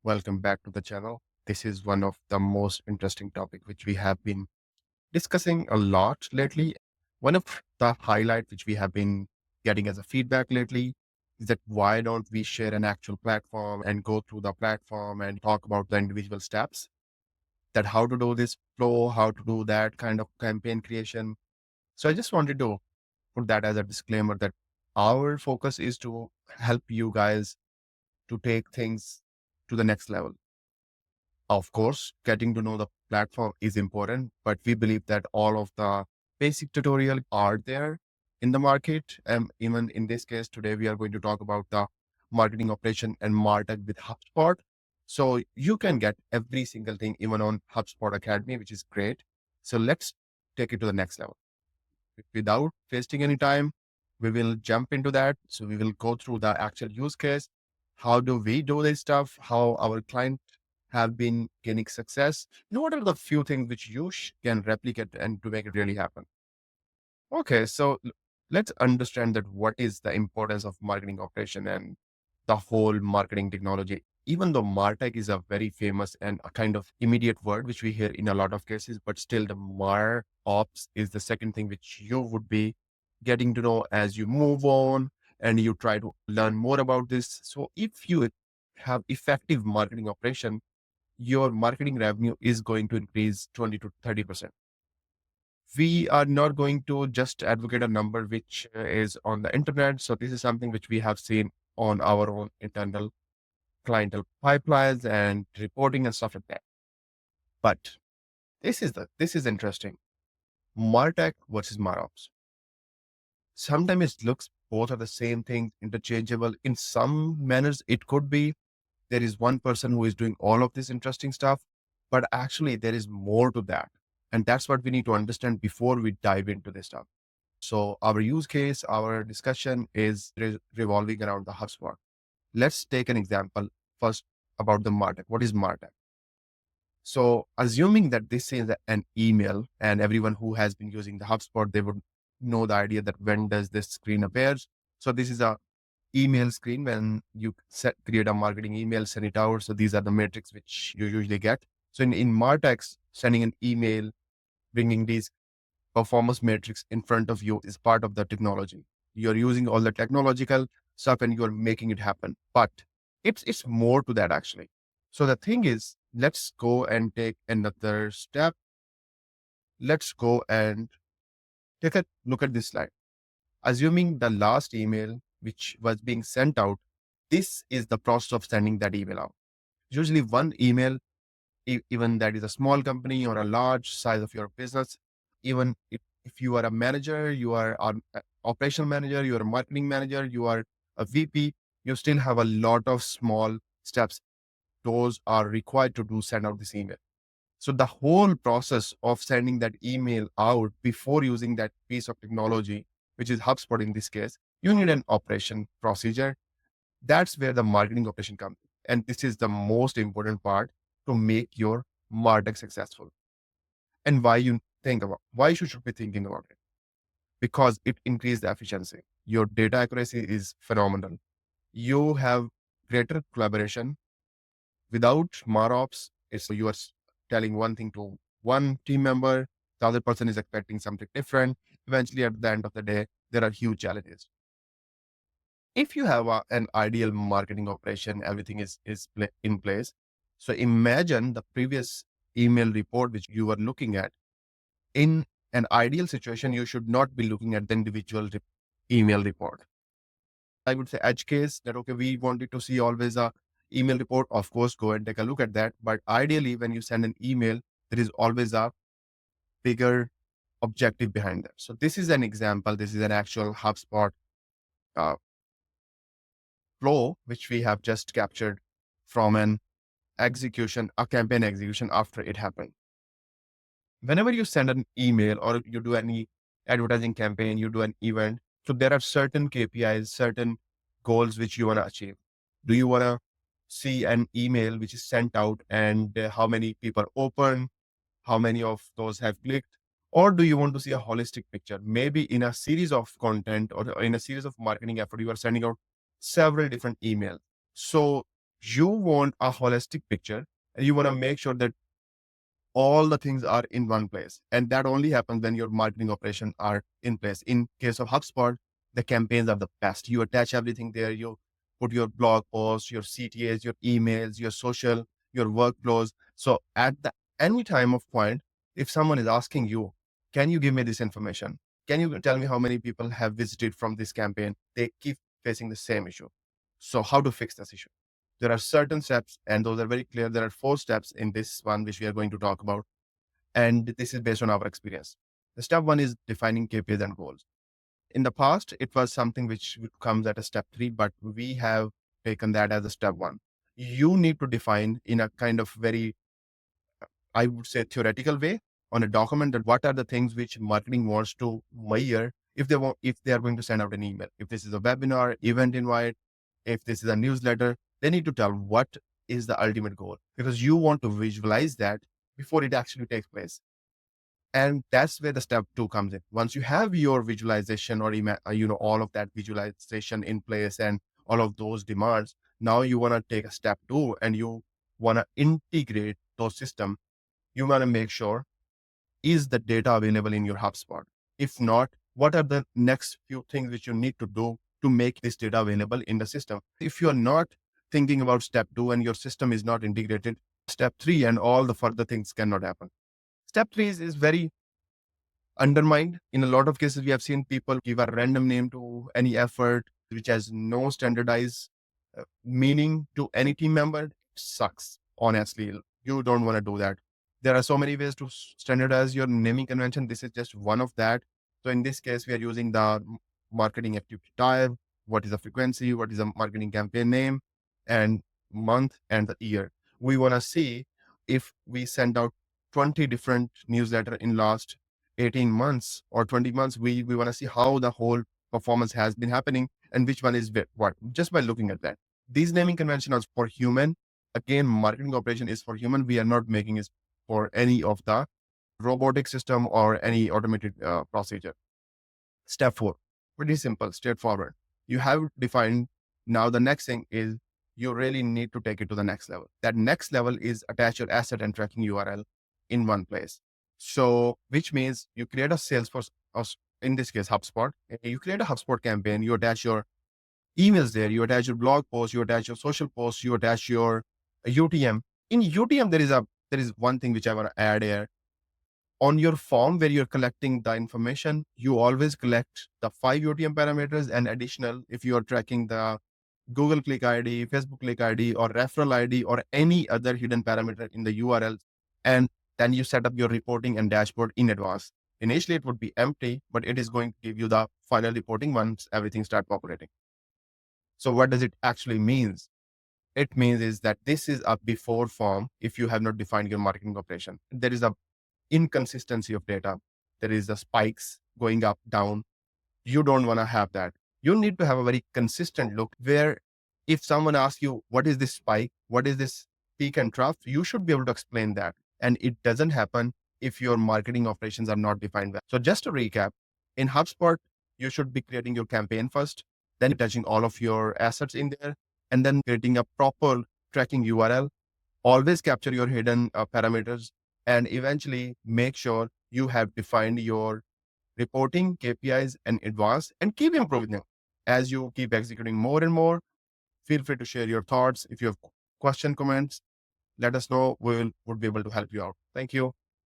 Welcome back to the channel. This is one of the most interesting topic which we have been discussing a lot lately. One of the highlight which we have been getting as a feedback lately is that why don't we share an actual platform and go through the platform and talk about the individual steps, that how to do this flow, how to do that kind of campaign creation. So I just wanted to put that as a disclaimer that our focus is to help you guys to take things to the next level. Of course, getting to know the platform is important, but we believe that all of the basic tutorial are there in the market. And even in this case, today we are going to talk about the marketing operation and MarTech with HubSpot. So you can get every single thing even on HubSpot Academy, which is great. So let's take it to the next level. Without wasting any time, we will jump into that. So we will go through the actual use case. How do we do this stuff? How our client have been gaining success? What are the few things which you can replicate and to make it really happen? Okay, so let's understand that what is the importance of marketing operation and the whole marketing technology. Even though MarTech is a very famous and a kind of immediate word which we hear in a lot of cases, but still the MarOps is the second thing which you would be getting to know as you move on and you try to learn more about this. So if you have effective marketing operation, your marketing revenue is going to increase 20 to 30%. We are not going to just advocate a number which is on the internet. So this is something which we have seen on our own internal clientele pipelines and reporting and stuff like that. But this is interesting. MarTech versus MarOps. Sometimes it looks both are the same thing, interchangeable. In some manners, it could be there is one person who is doing all of this interesting stuff, but actually there is more to that. And that's what we need to understand before we dive into this stuff. So our use case, our discussion is revolving around the HubSpot. Let's take an example first about the MarTech. What is MarTech? So assuming that this is an email and everyone who has been using the HubSpot, they would know the idea that when does this screen appears. So this is a email screen when you create a marketing email, send it out. So these are the metrics which you usually get. So in MarTech, sending an email, bringing these performance metrics in front of you is part of the technology. You're using all the technological stuff and you're making it happen. But it's more to that actually. So the thing is, let's go and take another step. Let's go and take a look at this slide. Assuming the last email which was being sent out, this is the process of sending that email out. Usually one email, even that is a small company or a large size of your business, even if you are a manager, you are an operational manager, you are a marketing manager, you are a VP, you still have a lot of small steps. Those are required to do send out this email. So the whole process of sending that email out before using that piece of technology, which is HubSpot in this case, you need an operation procedure. That's where the marketing operation comes. And this is the most important part to make your MarTech successful. And why you should be thinking about it? Because it increases the efficiency. Your data accuracy is phenomenal. You have greater collaboration. Without MarOps, it's you are telling one thing to one team member, the other person is expecting something different. Eventually, at the end of the day, there are huge challenges. If you have an ideal marketing operation, everything is in place. So imagine the previous email report which you were looking at. In an ideal situation, you should not be looking at the individual email report. I would say edge case that, okay, we wanted to see always a email report. Of course, go and take a look at that. But ideally, when you send an email, there is always a bigger objective behind that. So this is an example. This is an actual HubSpot uh, flow, which we have just captured from an execution, a campaign execution after it happened. Whenever you send an email or you do any advertising campaign, you do an event, so there are certain KPIs, certain goals which you want to achieve. Do you want to see an email which is sent out and how many people open, how many of those have clicked? Or do you want to see a holistic picture? Maybe in a series of content or in a series of marketing effort, you are sending out several different emails. So You want a holistic picture and you want to make sure that all the things are in one place. And that only happens when your marketing operations are in place. In case of HubSpot, the campaigns are the best. You attach everything there. You put your blog posts, your CTAs, your emails, your social, your workflows. So at the any time of point, if someone is asking you, can you give me this information? Can you tell me how many people have visited from this campaign? They keep facing the same issue. So how to fix this issue? There are certain steps, and those are very clear. There are 4 steps in this one, which we are going to talk about. And this is based on our experience. The step 1 is defining KPIs and goals. In the past, it was something which comes at a step 3, but we have taken that as a step 1. You need to define in a kind of very, I would say, theoretical way on a document that what are the things which marketing wants to measure if they are going to send out an email. If this is a webinar, event invite, if this is a newsletter, they need to tell what is the ultimate goal, because you want to visualize that before it actually takes place. And that's where the step 2 comes in. Once you have your visualization or all of that visualization in place and all of those demands, now you want to take a step 2 and you want to integrate those systems. You want to make sure, is the data available in your HubSpot? If not, what are the next few things which you need to do to make this data available in the system? If you are not thinking about step 2 and your system is not integrated, step 3 and all the further things cannot happen. Step 3 is very undermined. In a lot of cases, we have seen people give a random name to any effort which has no standardized meaning to any team member. It sucks, honestly. You don't want to do that. There are so many ways to standardize your naming convention. This is just one of that. So in this case, we are using the marketing activity type, what is the frequency, what is the marketing campaign name, and month and the year. We want to see if we send out 20 different newsletter in last 18 months or 20 months, we want to see how the whole performance has been happening and which one is what, just by looking at that. These naming conventions are for human. Again, marketing operation is for human. We are not making it for any of the robotic system or any automated procedure. Step 4, pretty simple, straightforward. You have defined. Now the next thing is you really need to take it to the next level. That next level is attach your asset and tracking URL in one place. So, which means you create a Salesforce, or in this case, HubSpot. You create a HubSpot campaign, you attach your emails there, you attach your blog posts, you attach your social posts, you attach your UTM. In UTM, there is one thing which I want to add here. On your form where you're collecting the information, you always collect the 5 UTM parameters and additional if you are tracking the Google click ID, Facebook click ID, or referral ID, or any other hidden parameter in the URL. And then you set up your reporting and dashboard in advance. Initially, it would be empty, but it is going to give you the final reporting once everything starts populating. So what does it actually mean? It means is that this is a before form if you have not defined your marketing operation. There is a inconsistency of data. There is the spikes going up, down. You don't want to have that. You need to have a very consistent look where if someone asks you, what is this spike? What is this peak and trough? You should be able to explain that. And it doesn't happen if your marketing operations are not defined well. So just to recap, in HubSpot, you should be creating your campaign first, then attaching all of your assets in there, and then creating a proper tracking URL. Always capture your hidden parameters and eventually make sure you have defined your reporting, KPIs, and advance, and keep improving them. As you keep executing more and more, feel free to share your thoughts. If you have question, comments, let us know. Would be able to help you out. Thank you.